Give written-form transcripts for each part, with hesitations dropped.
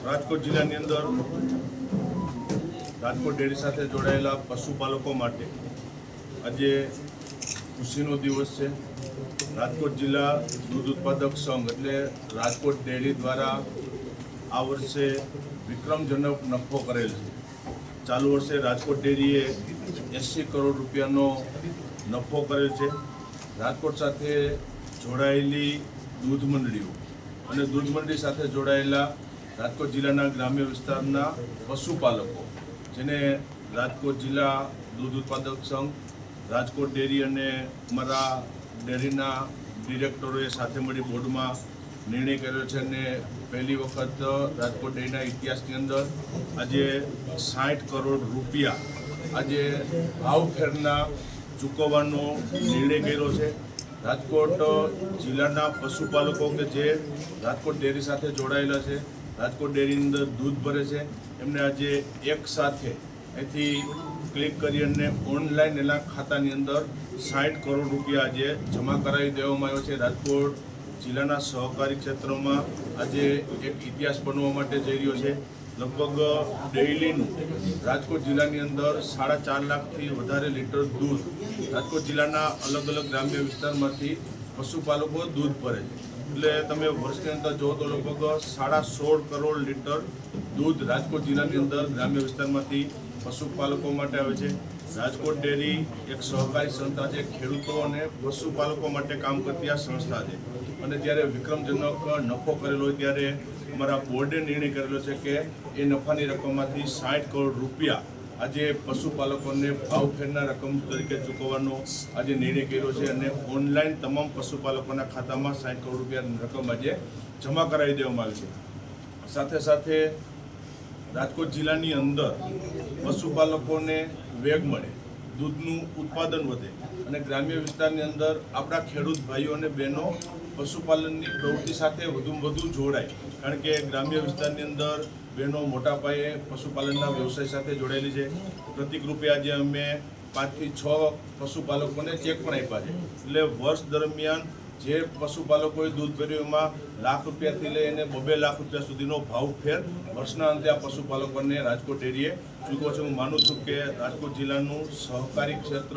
રાજકોટ જિલ્લાની અંદર રાજકોટ ડેરી સાથે જોડાયેલા પશુપાલકો માટે આજે ખુશીનો દિવસ છે। રાજકોટ જિલ્લા દૂધ ઉત્પાદક સંઘ એટલે રાજકોટ ડેરી દ્વારા આ વર્ષે વિક્રમજનક નફો કરેલ છે। ચાલુ વર્ષે રાજકોટ ડેરીએ 80 કરોડ રૂપિયાનો નફો કરેલ છે। રાજકોટ સાથે જોડાયેલી દૂધ મંડળીઓ અને દૂધ મંડળી સાથે જોડાયેલા રાજકોટ જિલ્લાના ગ્રામ્ય વિસ્તારના પશુપાલકો જેને રાજકોટ જિલ્લા દૂધ ઉત્પાદક સંઘ, રાજકોટ ડેરી અને અમારા ડેરીના ડિરેક્ટરોએ સાથે મળી બોર્ડમાં નિર્ણય કર્યો છે અને પહેલી વખત રાજકોટ ડેરીના ઇતિહાસની અંદર આજે 60 કરોડ રૂપિયા આજે ભાવફેરના ચૂકવવાનો નિર્ણય કર્યો છે। રાજકોટ જિલ્લાના પશુપાલકો કે જે રાજકોટ ડેરી સાથે જોડાયેલા છે, રાજકોટ ડેરીની અંદર દૂધ ભરે છે, એમને આજે એક સાથે અહીંથી ક્લિક કરી અને ઓનલાઈન એના ખાતાની અંદર 60 કરોડ રૂપિયા આજે જમા કરાવી દેવામાં આવ્યો છે। રાજકોટ જિલ્લાના સહકારી ક્ષેત્રમાં આજે એક ઇતિહાસ બનવા માટે જઈ રહ્યો છે। લગભગ ડેઇલીનું રાજકોટ જિલ્લાની અંદર 4.5 લાખથી વધારે લીટર દૂધ રાજકોટ જિલ્લાના અલગ અલગ ગ્રામ્ય વિસ્તારમાંથી પશુપાલકો દૂધ ભરે છે। એટલે તમે વર્ષની અંદર જો તો લગભગ 16.5 કરોડ લીટર દૂધ રાજકોટ જિલ્લાની અંદર ગ્રામ્ય વિસ્તારમાંથી પશુપાલકો માટે આવે છે। રાજકોટ ડેરી એક સહકારી સંસ્થા છે, ખેડૂતો અને પશુપાલકો માટે કામ કરતી આ સંસ્થા છે અને જ્યારે વિક્રમજનક નફો કરેલો હોય ત્યારે અમારા બોર્ડે નિર્ણય કરેલો છે કે એ નફાની રકમમાંથી 60 કરોડ રૂપિયા આજે પશુપાલકોને ભાવફેરના રકમ તરીકે ચૂકવવાનો આજે નિર્ણય કર્યો છે અને ઓનલાઈન તમામ પશુપાલકોના ખાતામાં 60 કરોડ રૂપિયાની રકમ આજે જમા કરાવી દેવામાં આવી છે। સાથે સાથે રાજકોટ જિલ્લાની અંદર પશુપાલકોને વેગ મળે, દૂધનું ઉત્પાદન વધે અને ગ્રામ્ય વિસ્તારની અંદર આપણા ખેડૂત ભાઈઓ અને બહેનો પશુપાલનની પ્રવૃત્તિ સાથે વધુમાં વધુ જોડાય, કારણ કે ગ્રામ્ય વિસ્તારની અંદર બહેનો મોટા પાયે પશુપાલનના વ્યવસાય સાથે જોડાયેલી છે। પ્રતિક રૂપે આજે અમે 5 થી 6 પશુપાલકોને ચેક પણ આપ્યા છે। એટલે વર્ષ દરમિયાન જે પશુપાલકોએ દૂધ ભર્યું એમાં લાખ રૂપિયાથી લઈ અને 2 લાખ રૂપિયા સુધીનો ભાવફેર વર્ષના અંતે આ પશુપાલકોને રાજકોટ ડેરીએ ચૂકવો છે। હું માનું છું કે રાજકોટ જિલ્લાનું સહકારી ક્ષેત્ર,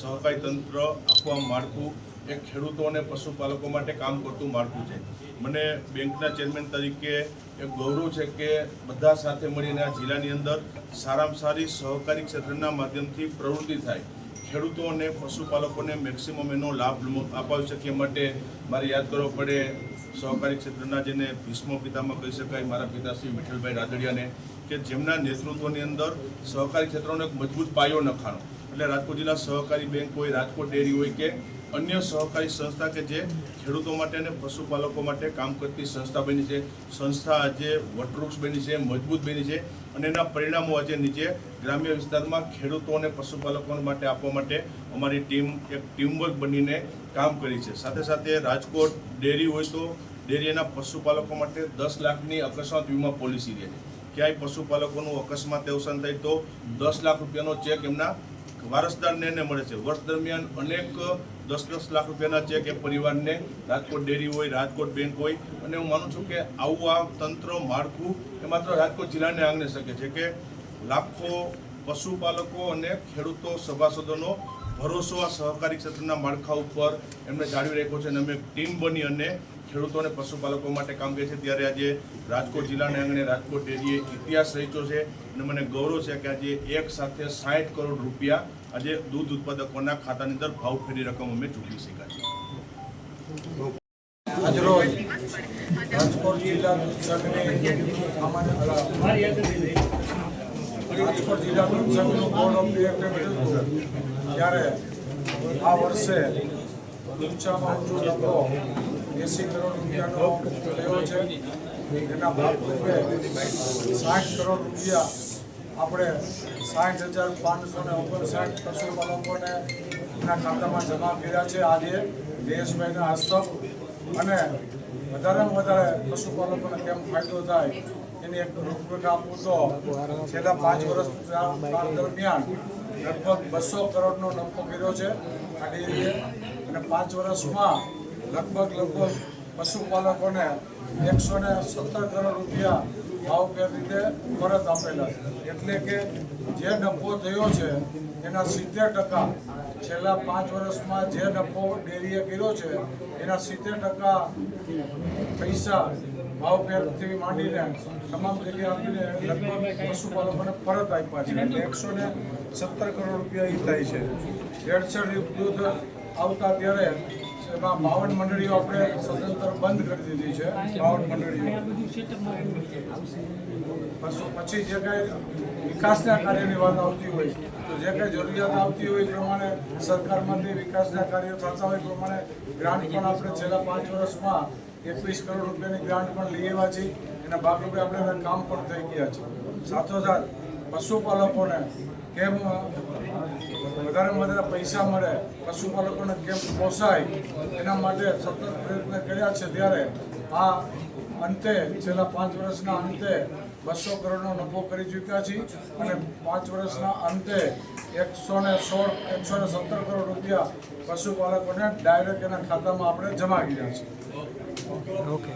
સહકારી તંત્ર આખું માળખું એક ખેડૂતો અને પશુપાલકો માટે કામ કરતું માળખું છે। મને બેંકના ચેરમેન તરીકે એક ગૌરવ છે કે બધા સાથે મળીને આ જિલ્લાની અંદર સારામાં સારી સહકારી ક્ષેત્રના માધ્યમથી પ્રવૃત્તિ થાય, ખેડૂતો અને પશુપાલકોને મેક્સિમમ એનો લાભ અપાવી શકીએ। માટે મારે યાદ કરવો પડે સહકારી ક્ષેત્રના જેને ભીષ્મ પિતામાં કહી શકાય મારા પિતાશ્રી વિઠ્ઠલભાઈ રાદડિયાને, કે જેમના નેતૃત્વની અંદર સહકારી ક્ષેત્રનો એક મજબૂત પાયો નખાણો। એટલે રાજકોટ જિલ્લા સહકારી બેંક હોય, રાજકોટ ડેરી હોય કે અન્ય સહકારી સંસ્થા કે જે ખેડૂતો માટે અને પશુપાલકો માટે કામ કરતી સંસ્થા બની છે, સંસ્થા આજે વટવૃક્ષ બની છે, મજબૂત બની છે અને એના પરિણામો આજે નીચે ગ્રામ્ય વિસ્તારમાં ખેડૂતો અને પશુપાલકો માટે આપવા માટે અમારી ટીમ એક ટીમવર્ક બનીને કામ કરી છે। સાથે સાથે રાજકોટ ડેરી હોય તો ડેરીના પશુપાલકો માટે 10 લાખની અકસ્માત વીમા પોલિસી રહે છે। ક્યાંય પશુપાલકોનું અકસ્માત અવસાન થાય તો 10 લાખ રૂપિયાનો ચેક એમના વારસદારને મળે છે। વર્ષ દરમિયાન અનેક 10 લાખ રૂપિયાના ચેક એ પરિવારને રાજકોટ ડેરી હોય, રાજકોટ બેંક હોય અને હું માનું છું કે આવું આ તંત્ર માળખું એ માત્ર રાજકોટ જિલ્લાને આંગણે શકે છે કે લાખો પશુપાલકો અને ખેડૂતો સભાસદોનો ભરોસો આ સહકારી ક્ષેત્રના માળખા ઉપર એમને જાળવી રાખ્યો છે અને અમે ટીમ બની અને ખેડૂતો અને પશુપાલકો માટે કામ કરે છે। ત્યારે આજે રાજકોટ જિલ્લાને આંગણે રાજકોટ ડેરીએ ઇતિહાસ રચ્યો છે અને મને ગૌરવ છે કે આજે એક સાથે 60 કરોડ રૂપિયા આજે દૂધ ઉત્પાદકોના ખાતાની અંદર ભાવફેરની રકમ અમે ચૂકવી શક્યા છીએ। આજરોજ રાજકોટ જિલ્લા દૂધ સંઘની રાજકોટ જિલ્લા દૂધ સંઘનું બોર્ડ ઓફ ડિરેક્ટર હતું ત્યારે આ વર્ષે ઊંચામાં ઊંચો નફો 80 કરોડ રૂપિયાનો થયો છે। એના ભાગરૂપે 60 કરોડ રૂપિયા આપણે 60,559 પશુપાલકોને એના ખાતામાં જમા કર્યા છે। આજે જયેશભાઈના હસ્તક અને વધારેમાં વધારે પશુપાલકોને કેમ ફાયદો થાય એની એક રૂપરેખા આપું તો છેલ્લા 5 વર્ષ દરમિયાન લગભગ 200 કરોડનો નફો કર્યો છે આ ડેરીએ અને 5 વર્ષમાં લગભગ પશુપાલકોને 117 કરોડ રૂપિયા ભાવભેર રીતે પરત આપેલા છે. એટલે કે જે નફો થયો છે એના 70% છેલ્લા 5 વર્ષમાં જે નફો ડેરીએ કર્યો છે એના 70% પૈસા ભાવભેરથી માંડીને તમામ જગ્યાએ આપીને લગભગ પશુપાલકોને પરત આપ્યા છે. એટલે 117 કરોડ રૂપિયા એ થાય છે. ભેળસેળ દૂધ આવતા ત્યારે એમાં 52 મંડળીઓ આપણે સદંતર બંધ કરી દીધી છે. 52 મંડળીઓ પછી જે કાંઈ વિકાસના કાર્યની વાત આવતી હોય તો જે કાંઈ જરૂરિયાત આવતી હોય એ પ્રમાણે સરકારમાંથી વિકાસના કાર્યો થતા હોય એ પ્રમાણે ગ્રાન્ટ પણ આપણે છેલ્લા 5 વર્ષમાં 21 કરોડ રૂપિયાની ગ્રાન્ટ પણ લઈ આવ્યા છીએ. એના ભાગરૂપે આપણે એના કામ પણ થઈ ગયા છે. સાથોસાથ પશુપાલકોને કેમ વધારેમાં વધારે પૈસા મળે, પશુપાલકોને કેમ પોસાય એના માટે સતત પ્રયત્ન કર્યા છે. ત્યારે આ અંતે છેલ્લા 5 વર્ષના અંતે 200 કરોડનો નફો કરી ચૂક્યા છીએ અને 5 વર્ષના અંતે 117 કરોડ રૂપિયા પશુપાલકોને ડાયરેક્ટ એના ખાતામાં આપણે જમા કર્યા છે. ઓકે.